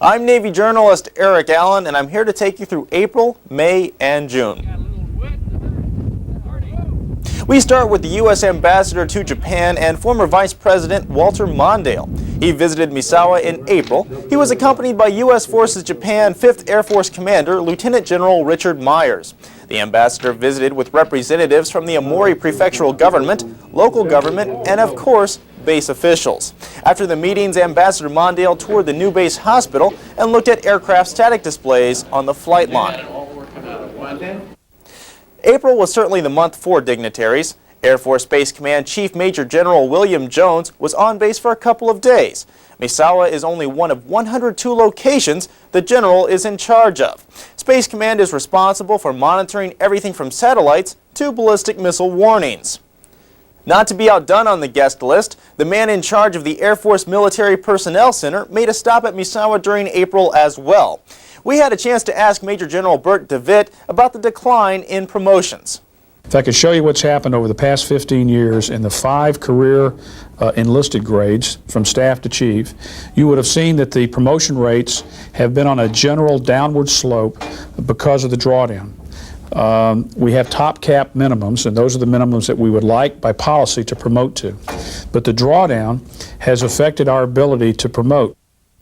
I'm Navy journalist Eric Allen, and I'm here to take you through April, May, and June. We start with the U.S. Ambassador to Japan and former Vice President Walter Mondale. He visited Misawa in April. He was accompanied by U.S. Forces Japan 5th Air Force Commander Lieutenant General Richard Myers. The ambassador visited with representatives from the Aomori Prefectural Government, local government, and of course, base officials. After the meetings, Ambassador Mondale toured the new base hospital and looked at aircraft static displays on the flight line. April was certainly the month for dignitaries. Air Force Base Command Chief Major General William Jones was on base for a couple of days. Misawa is only one of 102 locations the general is in charge of. Space Command is responsible for monitoring everything from satellites to ballistic missile warnings. Not to be outdone on the guest list, the man in charge of the Air Force Military Personnel Center made a stop at Misawa during April as well. We had a chance to ask Major General Bert DeWitt about the decline in promotions. If I could show you what's happened over the past 15 years in the 5 career enlisted grades from staff to chief, you would have seen that the promotion rates have been on a general downward slope because of the drawdown. We have top cap minimums, and those are the minimums that we would like by policy to promote to. But the drawdown has affected our ability to promote.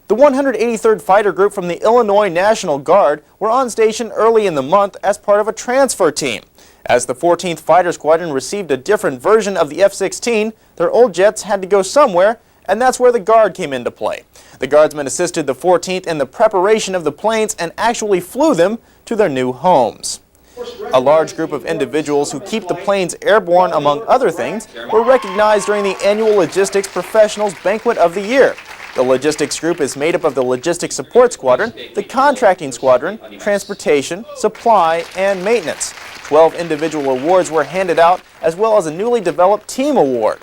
The 183rd Fighter Group from the Illinois National Guard were on station early in the month as part of a transfer team. As the 14th Fighter Squadron received a different version of the F-16, their old jets had to go somewhere, and that's where the Guard came into play. The Guardsmen assisted the 14th in the preparation of the planes and actually flew them to their new homes. A large group of individuals who keep the planes airborne, among other things, were recognized during the annual Logistics Professionals Banquet of the Year. The logistics group is made up of the Logistics Support Squadron, the Contracting Squadron, Transportation, Supply, and Maintenance. 12 individual awards were handed out, as well as a newly developed team award.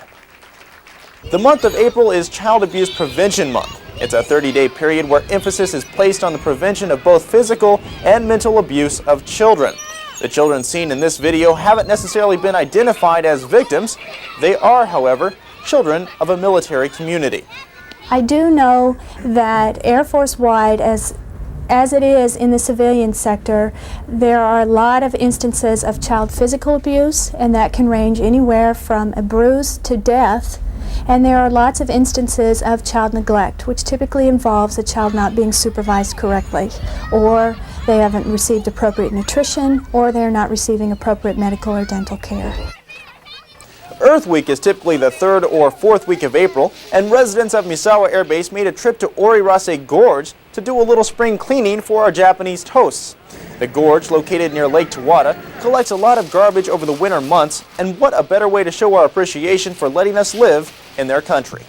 The month of April is Child Abuse Prevention Month. It's a 30-day period where emphasis is placed on the prevention of both physical and mental abuse of children. The children seen in this video haven't necessarily been identified as victims. They are, however, children of a military community. I do know that Air Force-wide, as it is in the civilian sector, there are a lot of instances of child physical abuse, and that can range anywhere from a bruise to death. And there are lots of instances of child neglect, which typically involves a child not being supervised correctly, or they haven't received appropriate nutrition, or they're not receiving appropriate medical or dental care. Earth Week is typically the 3rd or 4th week of April, and residents of Misawa Air Base made a trip to Orirase Gorge to do a little spring cleaning for our Japanese hosts. The gorge, located near Lake Tawada, collects a lot of garbage over the winter months, and what a better way to show our appreciation for letting us live in their country.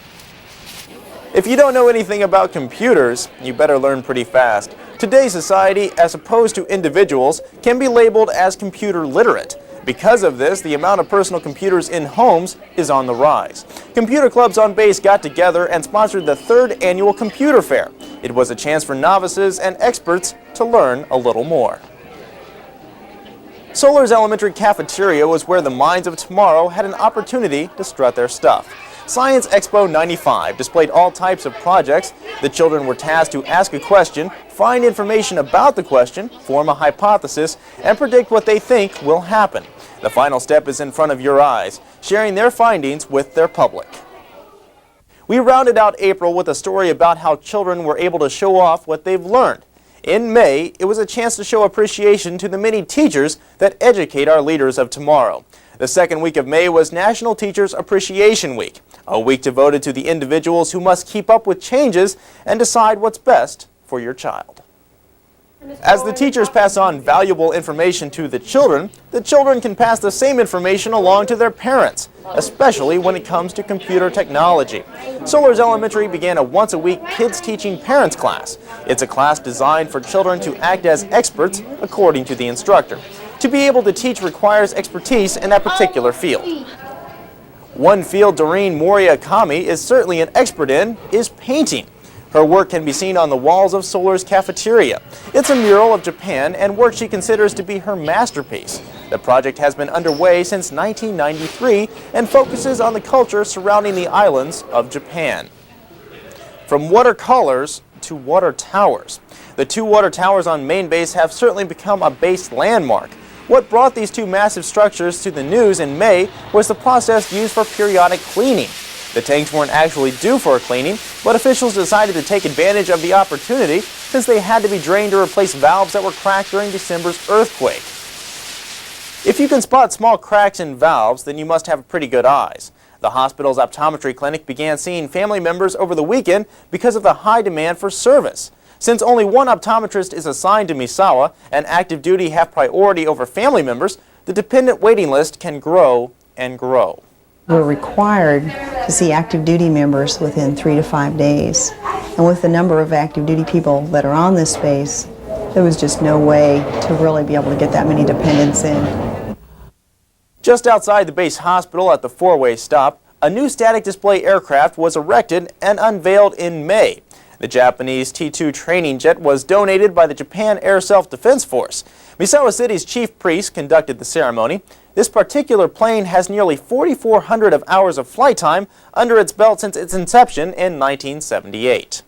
If you don't know anything about computers, you better learn pretty fast. Today's society, as opposed to individuals, can be labeled as computer literate. Because of this, the amount of personal computers in homes is on the rise. Computer clubs on base got together and sponsored the 3rd annual computer fair. It was a chance for novices and experts to learn a little more. Solar's elementary cafeteria was where the minds of tomorrow had an opportunity to strut their stuff. Science Expo 95 displayed all types of projects. The children were tasked to ask a question, find information about the question, form a hypothesis, and predict what they think will happen. The final step is in front of your eyes, sharing their findings with their public. We rounded out April with a story about how children were able to show off what they've learned. In May, it was a chance to show appreciation to the many teachers that educate our leaders of tomorrow. The 2nd week of May was National Teachers Appreciation Week, a week devoted to the individuals who must keep up with changes and decide what's best for your child. As the teachers pass on valuable information to the children can pass the same information along to their parents, especially when it comes to computer technology. Solar's Elementary began a once-a-week Kids Teaching Parents class. It's a class designed for children to act as experts according to the instructor. To be able to teach requires expertise in that particular field. One field Doreen Moriakami is certainly an expert in is painting. Her work can be seen on the walls of Solar's cafeteria. It's a mural of Japan and work she considers to be her masterpiece. The project has been underway since 1993 and focuses on the culture surrounding the islands of Japan. From watercolors to water towers. The two water towers on main base have certainly become a base landmark. What brought these two massive structures to the news in May was the process used for periodic cleaning. The tanks weren't actually due for a cleaning, but officials decided to take advantage of the opportunity since they had to be drained to replace valves that were cracked during December's earthquake. If you can spot small cracks in valves, then you must have pretty good eyes. The hospital's optometry clinic began seeing family members over the weekend because of the high demand for service. Since only one optometrist is assigned to Misawa and active duty have priority over family members, the dependent waiting list can grow and grow. We're required to see active duty members within 3 to 5 days. And with the number of active duty people that are on this base, there was just no way to really be able to get that many dependents in. Just outside the base hospital at the four-way stop, a new static display aircraft was erected and unveiled in May. The Japanese T-2 training jet was donated by the Japan Air Self-Defense Force. Misawa City's chief priest conducted the ceremony. This particular plane has nearly 4,400 of hours of flight time under its belt since its inception in 1978.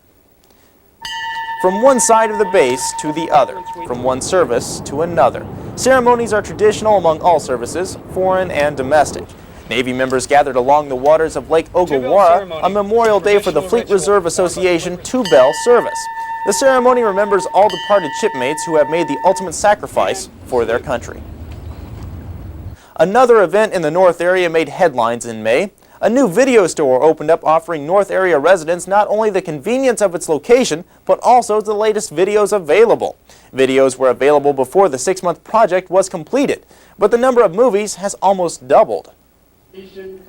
From one side of the base to the other, from one service to another. Ceremonies are traditional among all services, foreign and domestic. Navy members gathered along the waters of Lake Ogawara on Memorial Day for the Fleet Reserve Association two-bell service. The ceremony remembers all departed shipmates who have made the ultimate sacrifice for their country. Another event in the North area made headlines in May. A new video store opened up offering North area residents not only the convenience of its location, but also the latest videos available. Videos were available before the 6-month project was completed, but the number of movies has almost doubled.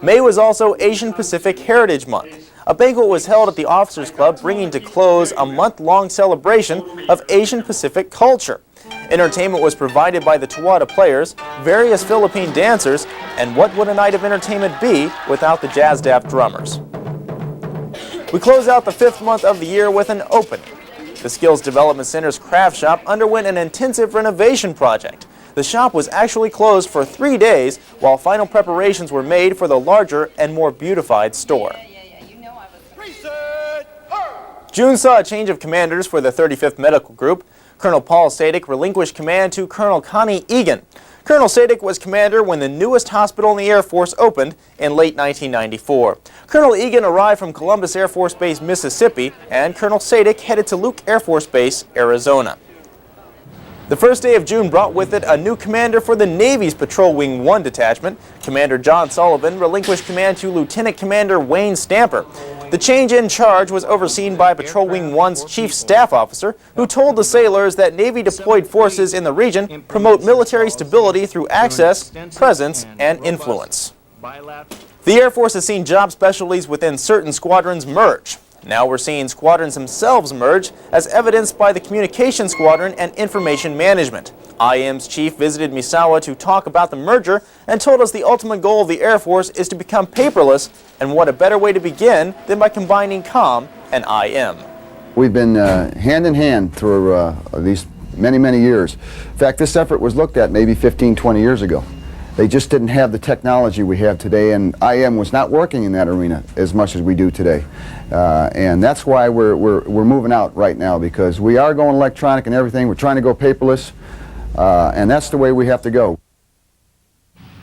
May was also Asian Pacific Heritage Month. A banquet was held at the Officers Club, bringing to close a month-long celebration of Asian Pacific culture. Entertainment was provided by the Tuwada Players, various Philippine dancers, and what would a night of entertainment be without the Jazz Daft drummers? We close out the 5th month of the year with an opening. The Skills Development Center's craft shop underwent an intensive renovation project. The shop was actually closed for 3 days while final preparations were made for the larger and more beautified store. June saw a change of commanders for the 35th Medical Group. Colonel Paul Sadik relinquished command to Colonel Connie Egan. Colonel Sadik was commander when the newest hospital in the Air Force opened in late 1994. Colonel Egan arrived from Columbus Air Force Base, Mississippi, and Colonel Sadik headed to Luke Air Force Base, Arizona. The first day of June brought with it a new commander for the Navy's Patrol Wing 1 detachment. Commander John Sullivan relinquished command to Lieutenant Commander Wayne Stamper. The change in charge was overseen by Patrol Wing 1's Chief Staff Officer, who told the sailors that Navy deployed forces in the region promote military stability through access, presence, and influence. The Air Force has seen job specialties within certain squadrons merge. Now we're seeing squadrons themselves merge, as evidenced by the Communication Squadron and Information Management. IM's chief visited Misawa to talk about the merger and told us the ultimate goal of the Air Force is to become paperless, and what a better way to begin than by combining COM and IM. We've been hand in hand through these many years. In fact, this effort was looked at maybe 15, 20 years ago. They just didn't have the technology we have today, and IM was not working in that arena as much as we do today. And that's why we're moving out right now, because we are going electronic and everything. We're trying to go paperless, and that's the way we have to go.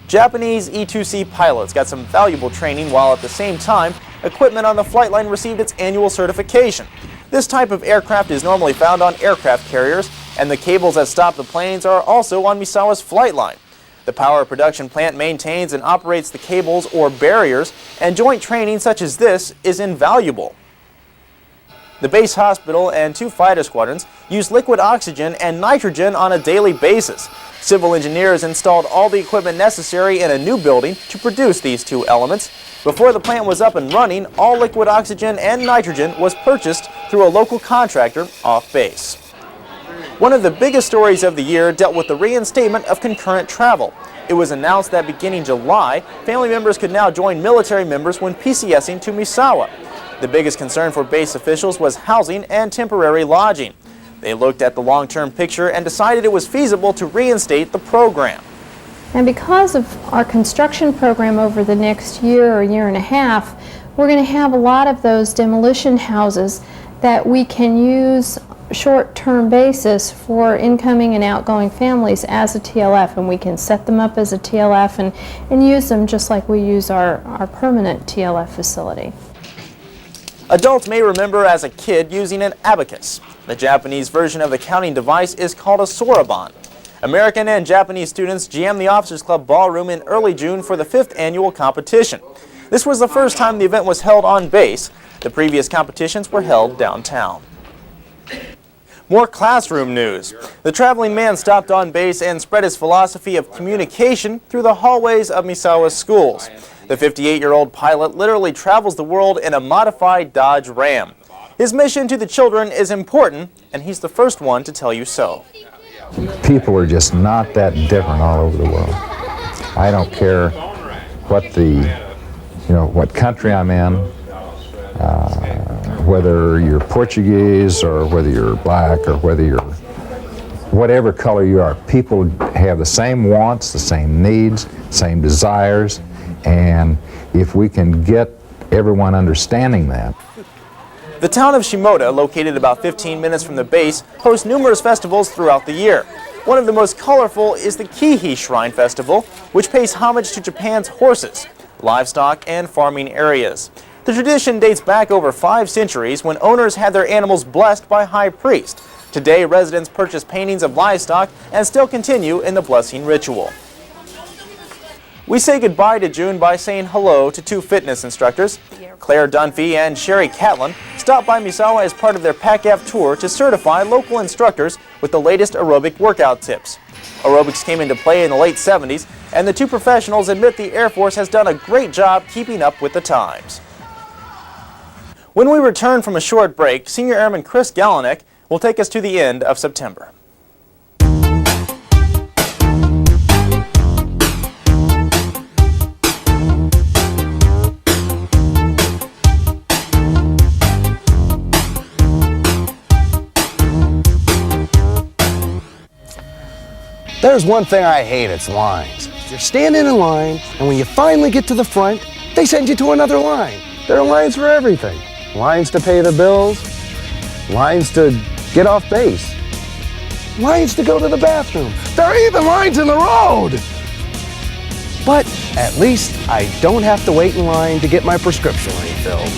Japanese E-2C pilots got some valuable training, while at the same time, equipment on the flight line received its annual certification. This type of aircraft is normally found on aircraft carriers, and the cables that stop the planes are also on Misawa's flight line. The power production plant maintains and operates the cables or barriers, and joint training such as this is invaluable. The base hospital and 2 fighter squadrons use liquid oxygen and nitrogen on a daily basis. Civil engineers installed all the equipment necessary in a new building to produce these 2 elements. Before the plant was up and running, all liquid oxygen and nitrogen was purchased through a local contractor off base. One of the biggest stories of the year dealt with the reinstatement of concurrent travel. It was announced that beginning July, family members could now join military members when PCSing to Misawa. The biggest concern for base officials was housing and temporary lodging. They looked at the long-term picture and decided it was feasible to reinstate the program. And because of our construction program over the next year or year and a half, we're going to have a lot of those demolition houses that we can use short-term basis for incoming and outgoing families as a TLF, and we can set them up as a TLF and use them just like we use our permanent TLF facility. Adults may remember as a kid using an abacus. The Japanese version of the counting device is called a soroban. American and Japanese students jammed the Officers Club ballroom in early June for the 5th annual competition. This was the first time the event was held on base. The previous competitions were held downtown. More classroom news. The traveling man stopped on base and spread his philosophy of communication through the hallways of Misawa schools. The 58-year-old pilot literally travels the world in a modified Dodge Ram. His mission to the children is important, and he's the first one to tell you so. People are just not that different all over the world. I don't care what country I'm in, whether you're Portuguese or whether you're black or whether you're whatever color you are. People have the same wants, the same needs, same desires, and if we can get everyone understanding that. The town of Shimoda, located about 15 minutes from the base, hosts numerous festivals throughout the year. One of the most colorful is the Kihi Shrine Festival, which pays homage to Japan's horses, livestock, and farming areas. The tradition dates back over 5 centuries when owners had their animals blessed by high priest. Today, residents purchase paintings of livestock and still continue in the blessing ritual. We say goodbye to June by saying hello to 2 fitness instructors. Claire Dunphy and Sherry Catlin stopped by Misawa as part of their PACAF tour to certify local instructors with the latest aerobic workout tips. Aerobics came into play in the late 70s, and the 2 professionals admit the Air Force has done a great job keeping up with the times. When we return from a short break, Senior Airman Chris Galanek will take us to the end of September. There's one thing I hate, it's lines. You're standing in line, and when you finally get to the front, they send you to another line. There are lines for everything. Lines to pay the bills, lines to get off base, lines to go to the bathroom. There are even lines in the road. But at least I don't have to wait in line to get my prescription refilled.